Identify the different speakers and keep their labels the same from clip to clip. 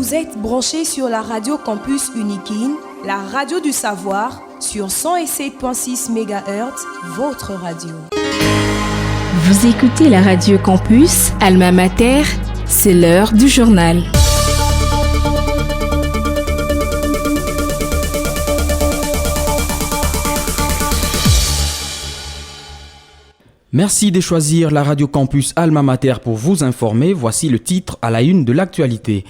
Speaker 1: Vous êtes branchés sur la radio Campus Unikin, la radio du savoir, sur 107.6 MHz, votre radio.
Speaker 2: Vous écoutez la radio Campus, Alma Mater, c'est l'heure du journal.
Speaker 3: Merci de choisir la radio Campus Alma Mater pour vous informer. Voici le titre à la une de l'actualité.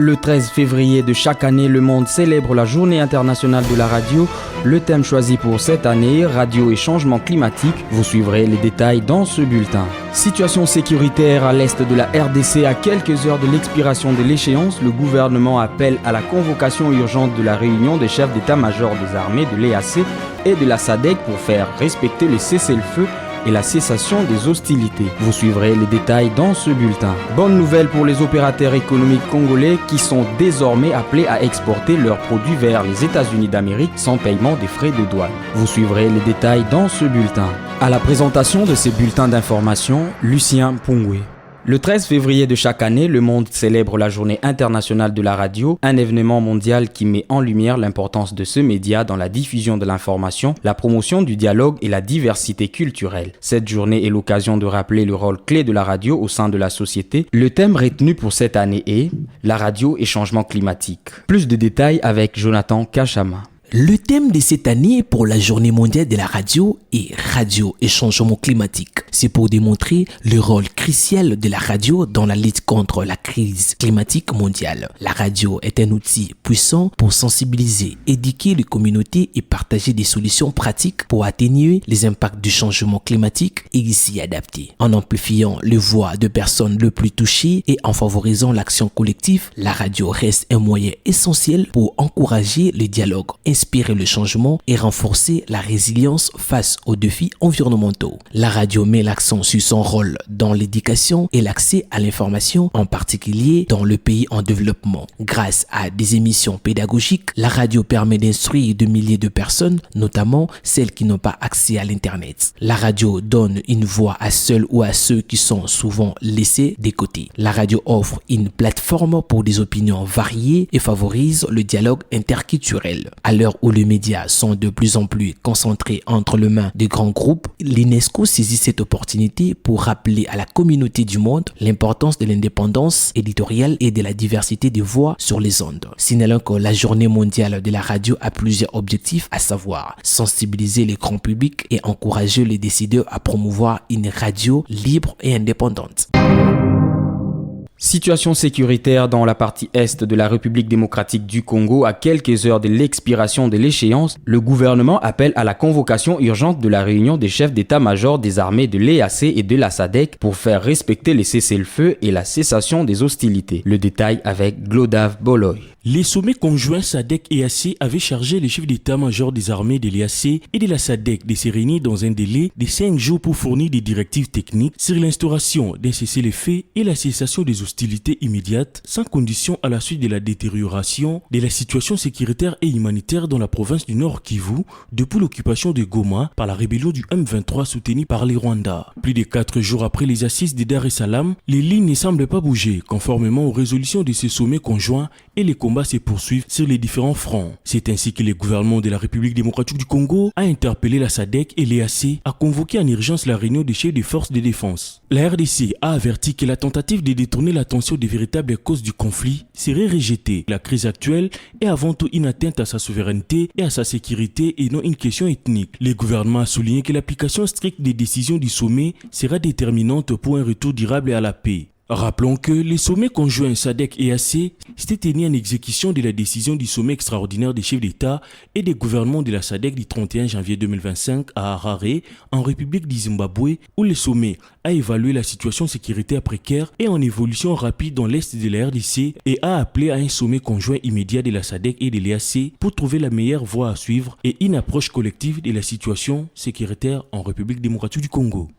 Speaker 3: Le 13 février de chaque année, le monde célèbre la Journée internationale de la radio. Le thème choisi pour cette année, radio et changement climatique. Vous suivrez les détails dans ce bulletin. Situation sécuritaire à l'est de la RDC. À quelques heures de l'expiration de l'échéance, le gouvernement appelle à la convocation urgente de la réunion des chefs d'état-major des armées de l'EAC et de la SADC pour faire respecter le cessez-le-feu et la cessation des hostilités. Vous suivrez les détails dans ce bulletin. Bonne nouvelle pour les opérateurs économiques congolais qui sont désormais appelés à exporter leurs produits vers les États-Unis d'Amérique sans paiement des frais de douane. Vous suivrez les détails dans ce bulletin. À la présentation de ces bulletins d'information, Lucien Pongwe. Le 13 février de chaque année, le monde célèbre la Journée internationale de la radio, un événement mondial qui met en lumière l'importance de ce média dans la diffusion de l'information, la promotion du dialogue et la diversité culturelle. Cette journée est l'occasion de rappeler le rôle clé de la radio au sein de la société. Le thème retenu pour cette année est « La radio et changement climatique ». Plus de détails avec Jonathan Kachama.
Speaker 4: Le thème de cette année pour la Journée mondiale de la radio est Radio et changement climatique. C'est pour démontrer le rôle crucial de la radio dans la lutte contre la crise climatique mondiale. La radio est un outil puissant pour sensibiliser, éduquer les communautés et partager des solutions pratiques pour atténuer les impacts du changement climatique et y s'y adapter. En amplifiant les voix de personnes les plus touchées et en favorisant l'action collective, la radio reste un moyen essentiel pour encourager le dialogue, inspirer le changement et renforcer la résilience face aux défis environnementaux. La radio met l'accent sur son rôle dans l'éducation et l'accès à l'information, en particulier dans le pays en développement. Grâce à des émissions pédagogiques, la radio permet d'instruire de milliers de personnes, notamment celles qui n'ont pas accès à l'Internet. La radio donne une voix à celles ou à ceux qui sont souvent laissés de côté. La radio offre une plateforme pour des opinions variées et favorise le dialogue interculturel. À l'heure où les médias sont de plus en plus concentrés entre les mains de grands groupes, l'UNESCO saisit cette opportunité pour rappeler à la communauté du monde l'importance de l'indépendance éditoriale et de la diversité des voix sur les ondes. Signalant que la Journée mondiale de la radio a plusieurs objectifs, à savoir sensibiliser les grands publics et encourager les décideurs à promouvoir une radio libre et indépendante.
Speaker 3: Situation sécuritaire dans la partie est de la République démocratique du Congo. À quelques heures de l'expiration de l'échéance, le gouvernement appelle à la convocation urgente de la réunion des chefs d'état-major des armées de l'EAC et de la SADC pour faire respecter les cessez-le-feu et la cessation des hostilités. Le détail avec Glodav Boloy.
Speaker 5: Les sommets conjoints SADC-EAC avaient chargé les chefs d'état-major des armées de l'EAC et de la SADC de se réunir dans un délai de 5 jours pour fournir des directives techniques sur l'instauration d'un cessez-le-feu et la cessation des hostilités immédiates sans condition à la suite de la détérioration de la situation sécuritaire et humanitaire dans la province du Nord Kivu depuis l'occupation de Goma par la rébellion du M23 soutenue par les Rwandais. Plus de 4 jours après les assises de Dar es Salaam, les lignes ne semblent pas bouger conformément aux résolutions de ces sommets conjoints et les combats se poursuivent sur les différents fronts. C'est ainsi que le gouvernement de la République démocratique du Congo a interpellé la SADC et l'EAC à convoquer en urgence la réunion des chefs des forces de défense. La RDC a averti que la tentative de détourner l'attention des véritables causes du conflit serait rejetée. La crise actuelle est avant tout une atteinte à sa souveraineté et à sa sécurité et non une question ethnique. Le gouvernement a souligné que l'application stricte des décisions du sommet sera déterminante pour un retour durable à la paix. Rappelons que les sommets conjoints SADC-EAC s'étaient tenus en exécution de la décision du sommet extraordinaire des chefs d'État et des gouvernements de la SADC du 31 janvier 2025 à Harare, en République du Zimbabwe, où le sommet a évalué la situation sécuritaire précaire et en évolution rapide dans l'est de la RDC et a appelé à un sommet conjoint immédiat de la SADC et de l'EAC pour trouver la meilleure voie à suivre et une approche collective de la situation sécuritaire en République démocratique du Congo.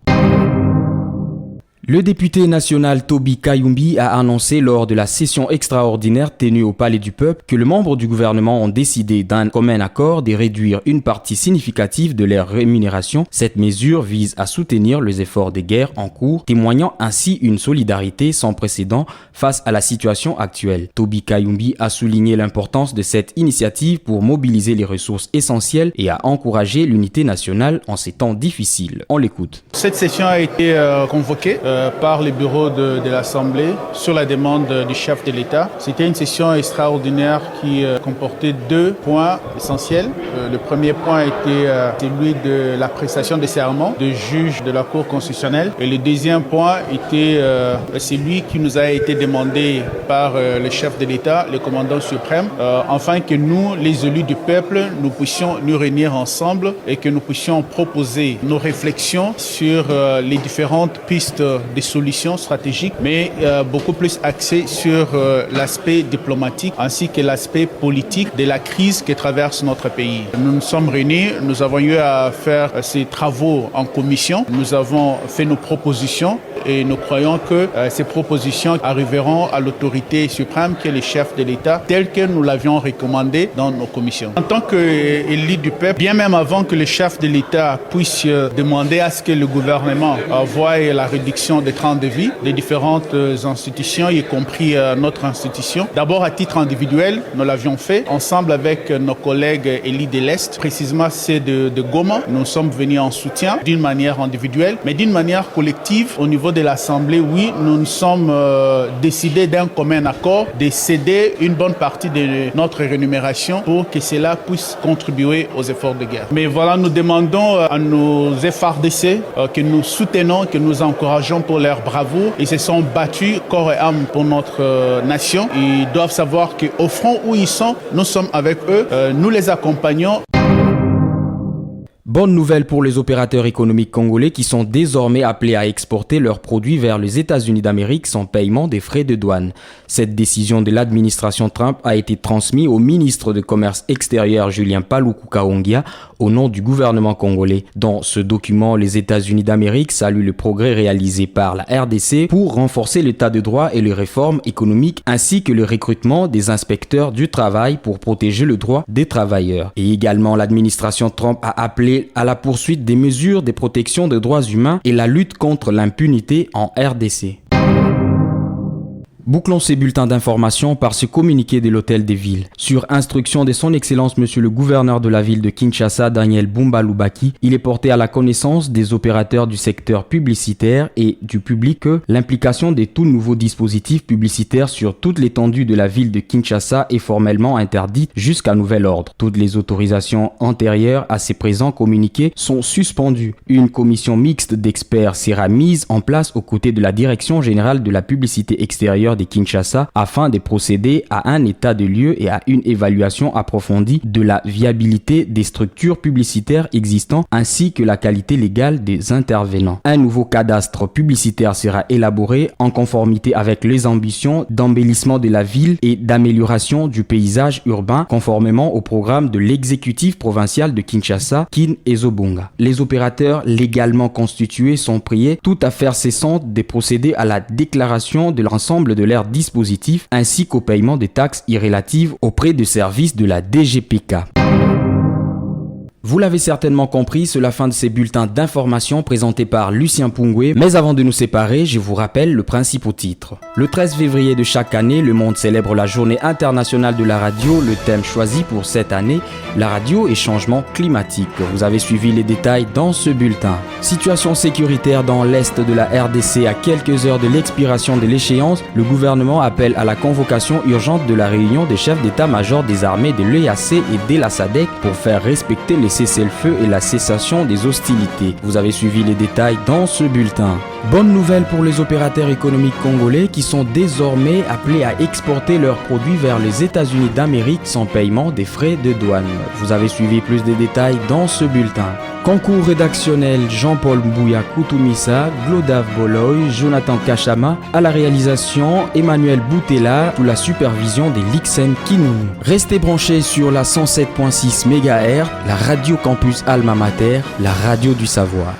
Speaker 3: Le député national Toby Kayumbi a annoncé lors de la session extraordinaire tenue au Palais du Peuple que les membres du gouvernement ont décidé d'un commun accord de réduire une partie significative de leur rémunération. Cette mesure vise à soutenir les efforts de guerre en cours, témoignant ainsi une solidarité sans précédent face à la situation actuelle. Toby Kayumbi a souligné l'importance de cette initiative pour mobiliser les ressources essentielles et a encouragé l'unité nationale en ces temps difficiles. On l'écoute.
Speaker 6: Cette session a été convoquée par le bureau de l'Assemblée sur la demande du chef de l'État. C'était une session extraordinaire qui comportait 2 points essentiels. Le premier point était celui de la prestation de serment de juge de la Cour constitutionnelle. Et le deuxième point était celui qui nous a été demandé par le chef de l'État, le commandant suprême, afin que nous, les élus du peuple, nous puissions nous réunir ensemble et que nous puissions proposer nos réflexions sur les différentes pistes des solutions stratégiques, mais beaucoup plus axées sur l'aspect diplomatique ainsi que l'aspect politique de la crise que traverse notre pays. Nous nous sommes réunis, nous avons eu à faire ces travaux en commission, nous avons fait nos propositions et nous croyons que ces propositions arriveront à l'autorité suprême qui est le chef de l'État, tel que nous l'avions recommandé dans nos commissions. En tant qu'élu du peuple, bien même avant que le chef de l'État puisse demander à ce que le gouvernement voie la réduction des temps de vie des différentes institutions, y compris notre institution. D'abord, à titre individuel, nous l'avions fait ensemble avec nos collègues élus de l'Est, précisément c'est de Goma. Nous sommes venus en soutien d'une manière individuelle, mais d'une manière collective au niveau de l'Assemblée. Oui, nous nous sommes décidés d'un commun accord de céder une bonne partie de notre rémunération pour que cela puisse contribuer aux efforts de guerre. Mais voilà, nous demandons à nos FARDC que nous soutenons, que nous encourageons pour leur bravoure. Ils se sont battus corps et âme pour notre nation. Ils doivent savoir qu'au front où ils sont, nous sommes avec eux, nous les accompagnons.
Speaker 3: Bonne nouvelle pour les opérateurs économiques congolais qui sont désormais appelés à exporter leurs produits vers les États-Unis d'Amérique sans paiement des frais de douane. Cette décision de l'administration Trump a été transmise au ministre de Commerce extérieur Julien Paluku Kahongya au nom du gouvernement congolais. Dans ce document, les États-Unis d'Amérique saluent le progrès réalisé par la RDC pour renforcer l'état de droit et les réformes économiques ainsi que le recrutement des inspecteurs du travail pour protéger le droit des travailleurs. Et également, l'administration Trump a appelé à la poursuite des mesures de protection des droits humains et la lutte contre l'impunité en RDC. Bouclons ces bulletins d'information par ce communiqué de l'Hôtel des Villes. Sur instruction de son Excellence Monsieur le gouverneur de la ville de Kinshasa, Daniel Bumba Lubaki, il est porté à la connaissance des opérateurs du secteur publicitaire et du public que l'implication des tout nouveaux dispositifs publicitaires sur toute l'étendue de la ville de Kinshasa est formellement interdite jusqu'à nouvel ordre. Toutes les autorisations antérieures à ces présents communiqués sont suspendues. Une commission mixte d'experts sera mise en place aux côtés de la Direction générale de la publicité extérieure de Kinshasa afin de procéder à un état de lieu et à une évaluation approfondie de la viabilité des structures publicitaires existantes ainsi que la qualité légale des intervenants. Un nouveau cadastre publicitaire sera élaboré en conformité avec les ambitions d'embellissement de la ville et d'amélioration du paysage urbain conformément au programme de l'exécutif provincial de Kinshasa, Kin Ezobunga. Les opérateurs légalement constitués sont priés, toute affaire cessante, de procéder à la déclaration de l'ensemble de leurs dispositifs ainsi qu'au paiement des taxes irrélatives auprès du service de la DGPK. Vous l'avez certainement compris, c'est la fin de ces bulletins d'information présentés par Lucien Pungwe. Mais avant de nous séparer, je vous rappelle le principal titre. Le 13 février de chaque année, le monde célèbre la journée internationale de la radio. Le thème choisi pour cette année, la radio et changement climatique. Vous avez suivi les détails dans ce bulletin. Situation sécuritaire dans l'est de la RDC à quelques heures de l'expiration de l'échéance. Le gouvernement appelle à la convocation urgente de la réunion des chefs d'état-major des armées de l'EAC et de la SADC pour faire respecter les cessez-le-feu et la cessation des hostilités. Vous avez suivi les détails dans ce bulletin. Bonne nouvelle pour les opérateurs économiques congolais qui sont désormais appelés à exporter leurs produits vers les États-Unis d'Amérique sans paiement des frais de douane. Vous avez suivi plus de détails dans ce bulletin. Concours rédactionnel Jean-Paul Mbouya Koutoumissa, Glodav Boloy, Jonathan Kachama, à la réalisation Emmanuel Boutella, sous la supervision des Lixen Kinou. Restez branchés sur la 107.6 MHz, la Radio Campus Alma Mater, la radio du savoir.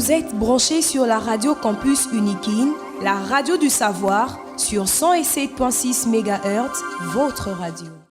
Speaker 1: Vous êtes branchés sur la radio Campus Unikin, la radio du savoir, sur 107.6 MHz, votre radio.